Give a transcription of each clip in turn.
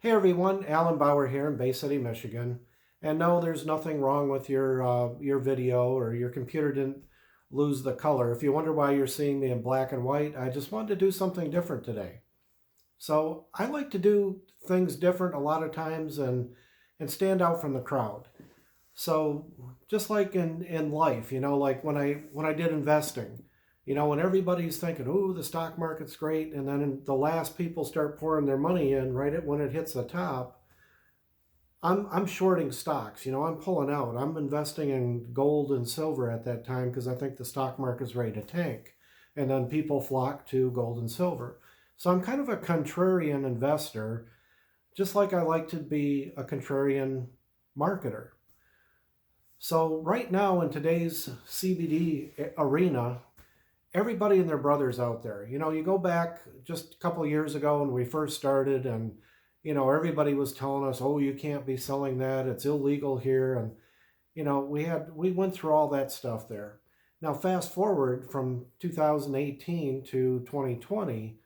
Hey everyone, Alan Bauer here in Bay City, Michigan. And no, there's nothing wrong with your video or your computer didn't lose the color. If you wonder why you're seeing me in black and white, I just wanted to do something different today. So I like to do things different a lot of times and stand out from the crowd. So just like in life, like when I did investing, when everybody's thinking, "Ooh, the stock market's great," and then the last people start pouring their money in when it hits the top, I'm shorting stocks. I'm pulling out. I'm investing in gold and silver at that time because I think the stock market's ready to tank, and then people flock to gold and silver. So I'm kind of a contrarian investor, just like I like to be a contrarian marketer. So right now in today's CBD arena, everybody and their brothers out there. You go back just a couple of years ago when we first started, and everybody was telling us, "Oh, you can't be selling that. It's illegal here." And we went through all that stuff there. Now fast forward from 2018 to 2020,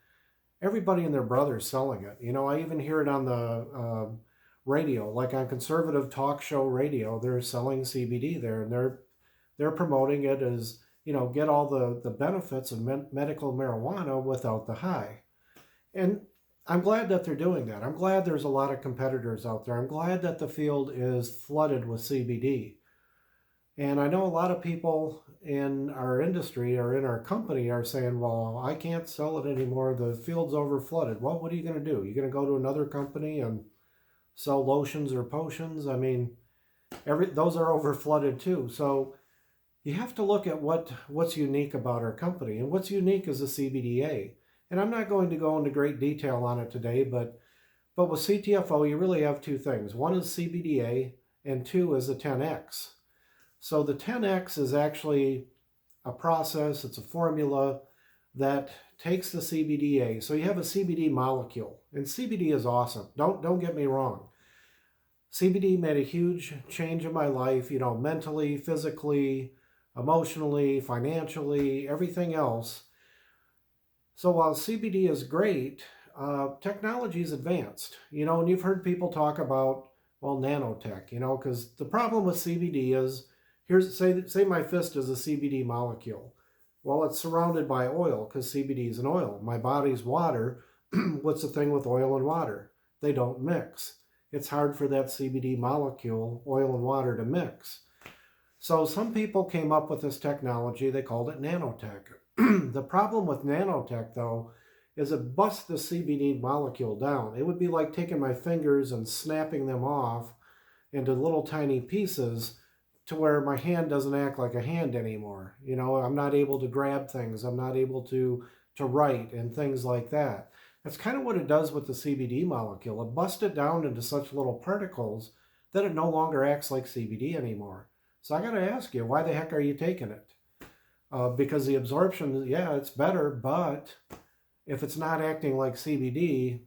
everybody and their brothers selling it. I even hear it on the radio, like on conservative talk show radio. They're selling CBD there, and they're promoting it as get all the benefits of medical marijuana without the high. And I'm glad that they're doing that. I'm glad there's a lot of competitors out there. I'm glad that the field is flooded with CBD. And I know a lot of people in our industry or in our company are saying, "Well, I can't sell it anymore. The field's over flooded." Well, what are you going to do? You're going to go to another company and sell lotions or potions? I mean, those are over flooded too. So you have to look at what's unique about our company. And what's unique is the CBDA. And I'm not going to go into great detail on it today, but with CTFO, you really have two things. One is CBDA, and two is the 10X. So the 10X is actually a process, it's a formula that takes the CBDA. So you have a CBD molecule, and CBD is awesome. Don't get me wrong. CBD made a huge change in my life, mentally, physically, emotionally, financially, everything else. So while CBD is great, technology is advanced, and you've heard people talk about, well, nanotech, because the problem with CBD is, say my fist is a CBD molecule. Well, it's surrounded by oil because CBD is an oil. My body's water. What's the thing with oil and water? They don't mix. It's hard for that CBD molecule, oil and water, to mix. So some people came up with this technology. They called it nanotech. The problem with nanotech, though, is it busts the CBD molecule down. It would be like taking my fingers and snapping them off into little tiny pieces to where my hand doesn't act like a hand anymore. I'm not able to grab things. I'm not able to write and things like that. That's kind of what it does with the CBD molecule. It busts it down into such little particles that it no longer acts like CBD anymore. So I got to ask you, why the heck are you taking it? Because the absorption, yeah, it's better, but if it's not acting like CBD,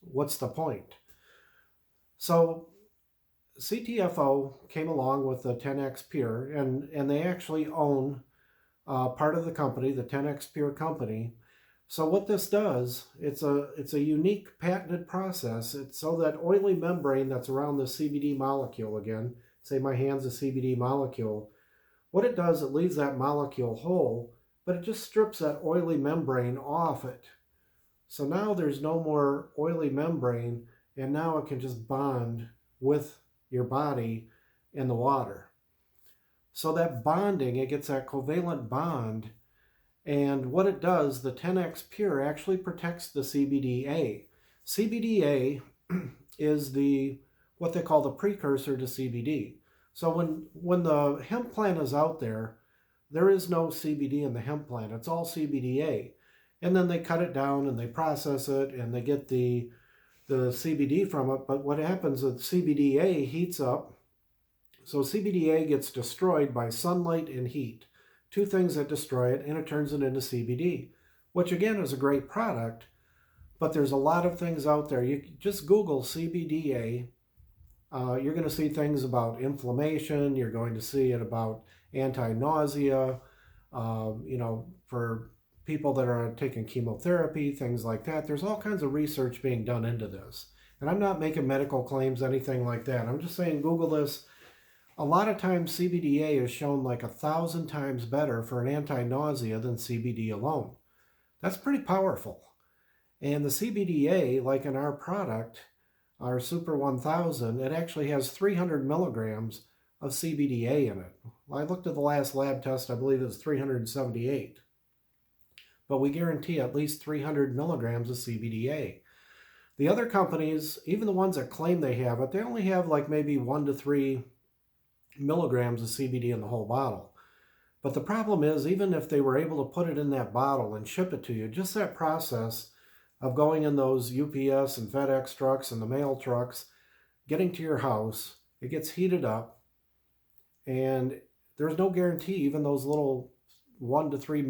what's the point? So CTFO came along with the 10X Pure, and they actually own part of the company, the 10X Pure company. So what this does, it's a unique patented process. It's so that oily membrane that's around the CBD molecule, again, say my hand's a CBD molecule, what it does, it leaves that molecule whole, but it just strips that oily membrane off it. So now there's no more oily membrane, and now it can just bond with your body in the water. So that bonding, it gets that covalent bond, and what it does, the 10X Pure actually protects the CBDA. CBDA is what they call the precursor to CBD. So when the hemp plant is out there, there is no CBD in the hemp plant. It's all CBDA. And then they cut it down and they process it and they get the CBD from it. But what happens is CBDA heats up. So CBDA gets destroyed by sunlight and heat. Two things that destroy it, and it turns it into CBD, which again is a great product. But there's a lot of things out there. You just Google CBDA. You're going to see things about inflammation. You're going to see it about anti-nausea, for people that are taking chemotherapy, things like that. There's all kinds of research being done into this. And I'm not making medical claims, anything like that. I'm just saying Google this. A lot of times CBDA is shown like 1,000 times better for an anti-nausea than CBD alone. That's pretty powerful. And the CBDA, like in our product, our Super 1000, it actually has 300 milligrams of CBDA in it. I looked at the last lab test, I believe it was 378. But we guarantee at least 300 milligrams of CBDA. The other companies, even the ones that claim they have it, they only have like maybe 1 to 3 milligrams of CBD in the whole bottle. But the problem is, even if they were able to put it in that bottle and ship it to you, just that process of going in those UPS and FedEx trucks and the mail trucks, getting to your house, it gets heated up, and there's no guarantee even those little 1 to 3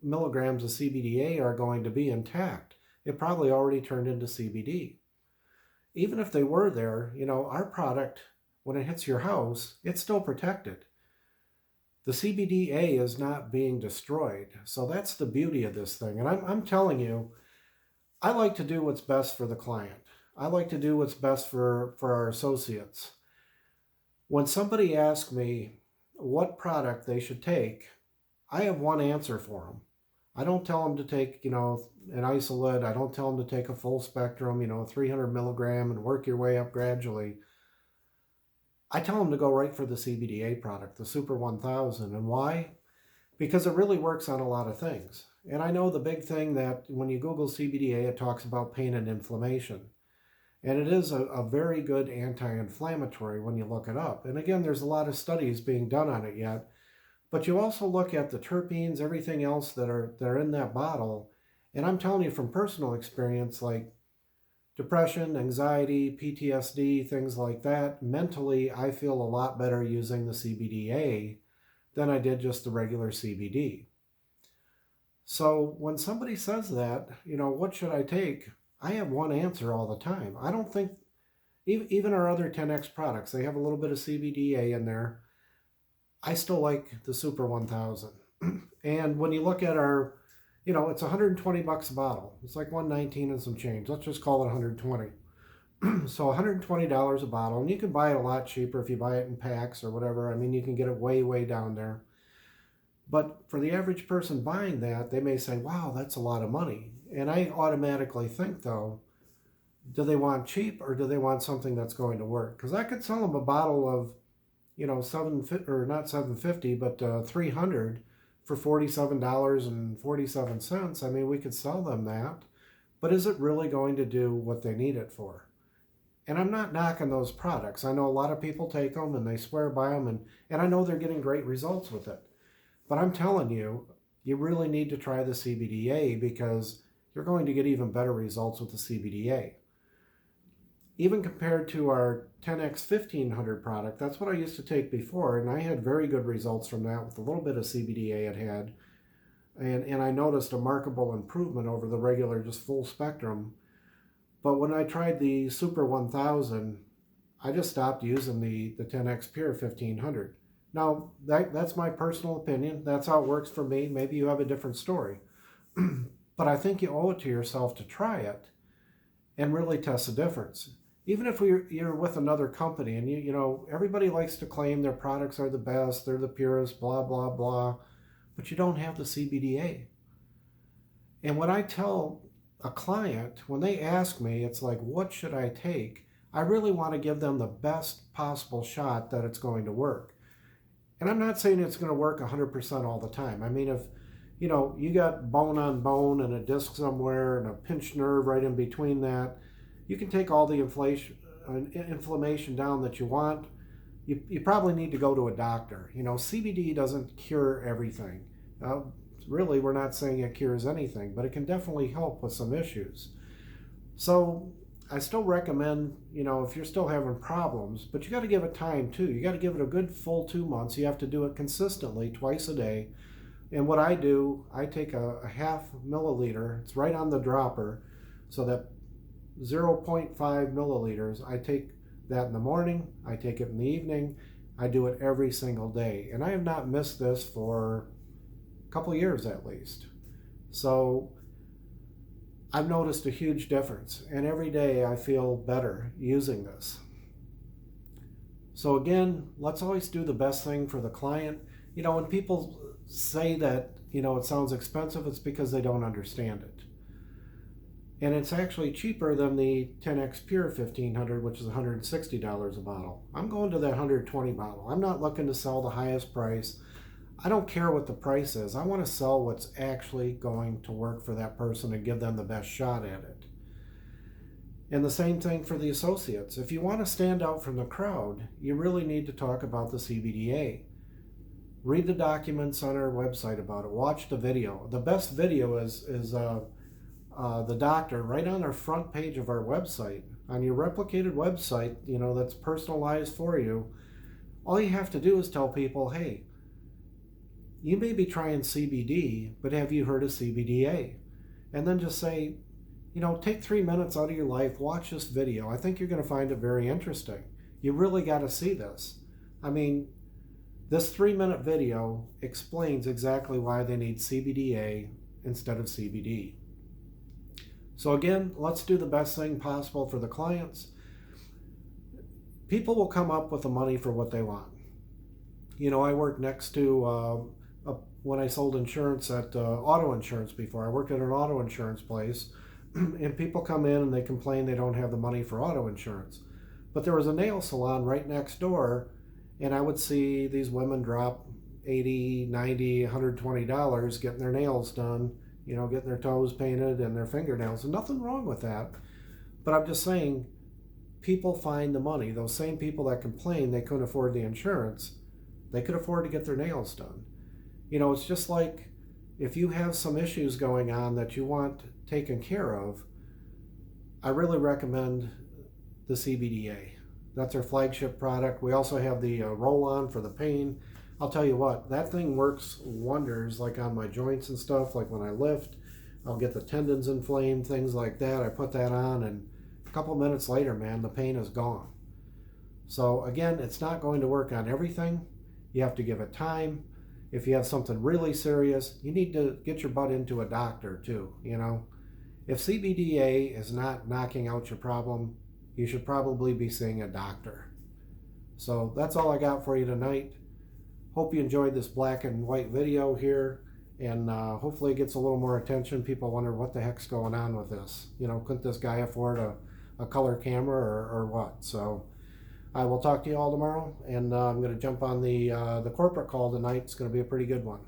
milligrams of CBDA are going to be intact. It probably already turned into CBD. Even if they were there, our product, when it hits your house, it's still protected. The CBDA is not being destroyed. So that's the beauty of this thing. And I'm telling you, I like to do what's best for the client. I like to do what's best for our associates. When somebody asks me what product they should take, I have one answer for them. I don't tell them to take, an isolate. I don't tell them to take a full spectrum, 300 milligram and work your way up gradually. I tell them to go right for the CBDA product, the Super 1000. And why? Because it really works on a lot of things. And I know the big thing that when you Google CBDA, it talks about pain and inflammation. And it is a very good anti-inflammatory when you look it up. And again, there's a lot of studies being done on it yet. But you also look at the terpenes, everything else that are in that bottle. And I'm telling you from personal experience, like depression, anxiety, PTSD, things like that, mentally, I feel a lot better using the CBDA than I did just the regular CBD. So when somebody says that, what should I take? I have one answer all the time. I don't think, even our other 10X products, they have a little bit of CBDA in there. I still like the Super 1000. And when you look at our, it's $120 a bottle. It's like $119 and some change. Let's just call it $120. So $120 a bottle. And you can buy it a lot cheaper if you buy it in packs or whatever. I mean, you can get it way, way down there. But for the average person buying that, they may say, wow, that's a lot of money. And I automatically think, though, do they want cheap or do they want something that's going to work? Because I could sell them a bottle of, not 750, but 300 for $47.47. I mean, we could sell them that. But is it really going to do what they need it for? And I'm not knocking those products. I know a lot of people take them and they swear by them, and I know they're getting great results with it. But I'm telling you, you really need to try the CBDA because you're going to get even better results with the CBDA. Even compared to our 10X 1500 product, that's what I used to take before, and I had very good results from that with a little bit of CBDA it had. And I noticed a remarkable improvement over the regular, just full spectrum. But when I tried the Super 1000, I just stopped using the 10X Pure 1500. Now, that's my personal opinion. That's how it works for me. Maybe you have a different story. But I think you owe it to yourself to try it and really test the difference. Even if you're with another company and everybody likes to claim their products are the best, they're the purest, blah, blah, blah, but you don't have the CBDA. And when I tell a client, when they ask me, it's like, what should I take? I really want to give them the best possible shot that it's going to work. And I'm not saying it's going to work 100% all the time. I mean, if you got bone on bone and a disc somewhere and a pinched nerve right in between that, you can take all the inflammation down that you want. You probably need to go to a doctor. CBD doesn't cure everything. Really, we're not saying it cures anything, but it can definitely help with some issues. So I still recommend, if you're still having problems, but you got to give it time too. You got to give it a good full 2 months. You have to do it consistently, twice a day. And what I do, I take a half milliliter. It's right on the dropper, so that 0.5 milliliters. I take that in the morning. I take it in the evening. I do it every single day. And I have not missed this for a couple years at least. So I've noticed a huge difference, and every day I feel better using this. So again, let's always do the best thing for the client. When people say that, it sounds expensive, it's because they don't understand it. And it's actually cheaper than the 10X Pure 1500, which is $160 a bottle. I'm going to that 120 bottle. I'm not looking to sell the highest price. I don't care what the price is. I want to sell what's actually going to work for that person and give them the best shot at it. And the same thing for the associates. If you want to stand out from the crowd, you really need to talk about the CBDa. Read the documents on our website about it. Watch the video. The best video is the doctor right on our front page of our website. On your replicated website, that's personalized for you. All you have to do is tell people, hey, you may be trying CBD, but have you heard of CBDa? And then just say, take 3 minutes out of your life, watch this video. I think you're going to find it very interesting. You really got to see this. I mean, this 3-minute video explains exactly why they need CBDa instead of CBD. So again, let's do the best thing possible for the clients. People will come up with the money for what they want. I worked next to, when I sold insurance at auto insurance before, I worked at an auto insurance place, and people come in and they complain they don't have the money for auto insurance. But there was a nail salon right next door, and I would see these women drop $80, $90, $120 getting their nails done, getting their toes painted and their fingernails. And nothing wrong with that. But I'm just saying, people find the money. Those same people that complain they couldn't afford the insurance, they could afford to get their nails done. It's just like if you have some issues going on that you want taken care of, I really recommend the CBDa. That's our flagship product. We also have the roll-on for the pain. I'll tell you what, that thing works wonders, like on my joints and stuff. Like when I lift, I'll get the tendons inflamed, things like that. I put that on, and a couple minutes later, man, the pain is gone. So again, it's not going to work on everything. You have to give it time. If you have something really serious, you need to get your butt into a doctor too. If CBDa is not knocking out your problem, you should probably be seeing a doctor. So that's all I got for you tonight. Hope you enjoyed this black and white video here, and hopefully it gets a little more attention. People wonder what the heck's going on with this. Couldn't this guy afford a color camera or what? So I will talk to you all tomorrow, and I'm going to jump on the corporate call tonight. It's going to be a pretty good one.